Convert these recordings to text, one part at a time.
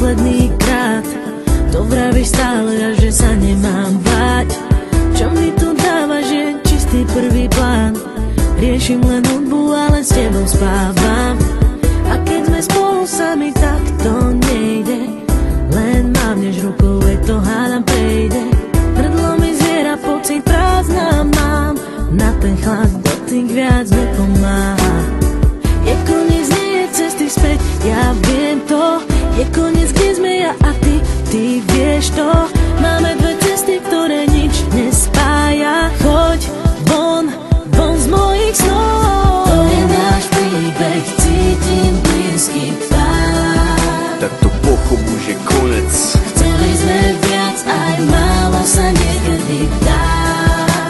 posledný krát. To vravíš stále, a že sa nemám báť. Čo mi tu dávaš, je čistý prvý plán. Riešim len hudbu, ale s tebou spávam. A keď sme spolu sami, tak to nejde. Len mávneš rukou, to hádam prejde. Hrdlo mi zviera, pocit prázdna mám. Na ten chlad dotyk viac nepomáha. Je koniec, nie je cesty späť, ja viem to. Je koniec, kde sme ja a ty vieš to. Máme dve cesty, ktoré nič nespája. Choď von z mojich snov. To je náš príbeh, cítim blízky pád. Tak to pochop, už je konec. Chceli sme viac, aj málo sa niekedy dá.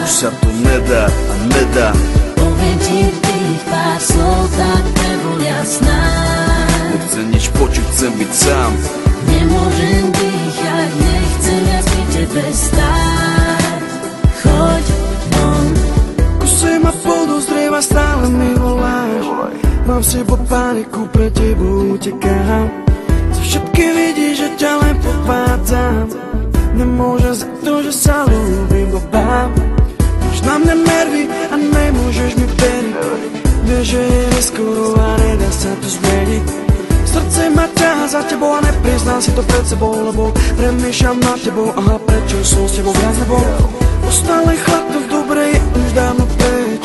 Už sa to nedá a nedá. Poviem ti tých pár slov, tak nebol jasná. Nechcem nič počuť, chcem byť sám. Nemôžem dýchať, nechcem viac pri tebe stáť. Choď von. Kuse ma podozrieva, stále mi voláš. Mám v sebo paniku, pre tebou utekám. Zo všetky vidíš, že ťa len podvádzam. Nemôžem za to, že sa ľúbim, bobám. Máš na mňa nervy a nemôžeš mi veriť. Vieš, že je neskoro a nedá sa to zmeniť. Srdce ma ťaha za tebou a nepriznám si to pred sebou, lebo premýšľam nad tebou, aha, prečo som s tebou viac nebol. Ostal len chlad, to dobre je už dávno preč.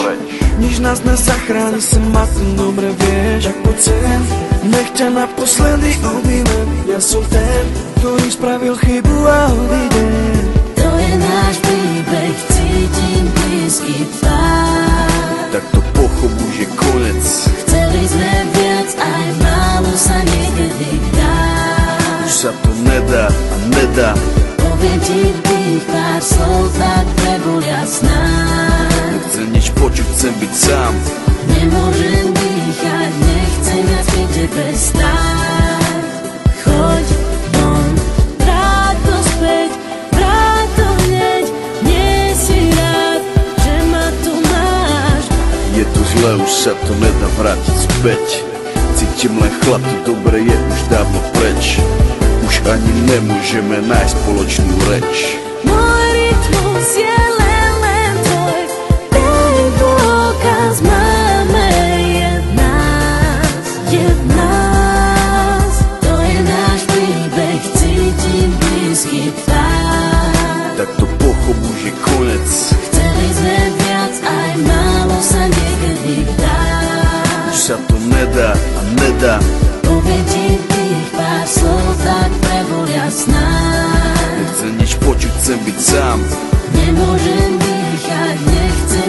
Nič nás nezachráni, si ma to dobre vieš. Tak poď sem, nech ťa naposledy objímem. Ja som ten, ktorý spravil chybu a odídem. To je náš príbeh, cítim blízky pád. Tak to pochop, už je konec. Chceli sme viac, aj málo sa niekedy dá. Už sa to nedá a nedá. Poviem ti tých pár slov, tak nebol jasná. Nechcem nič počuť, chcem byť sám. Nemôžem dýchať, nechcem viac pri tebe stáť. Choď von, vráť to späť, vráť to hneď. Nie si rád, že ma tu máš. Je to zle, už sa to nedá vrátiť späť. Cítim len chlad, to dobre je už dávno preč. Už ani nemôžeme nájsť spoločnú reč. Môj rytmus je len tvoj, ten dôkaz máme je v nás. To je náš príbeh, cítim blízky pád. Tak to pochop, už je konec. Chceli sme viac, aj málo sa niekedy dá. Už sa to nedá a nedá. Poviem ti tých pár slov, tak nebol jasná. Nechcem nič počuť, chcem byť sám. Nemôžem dýchať, nechcem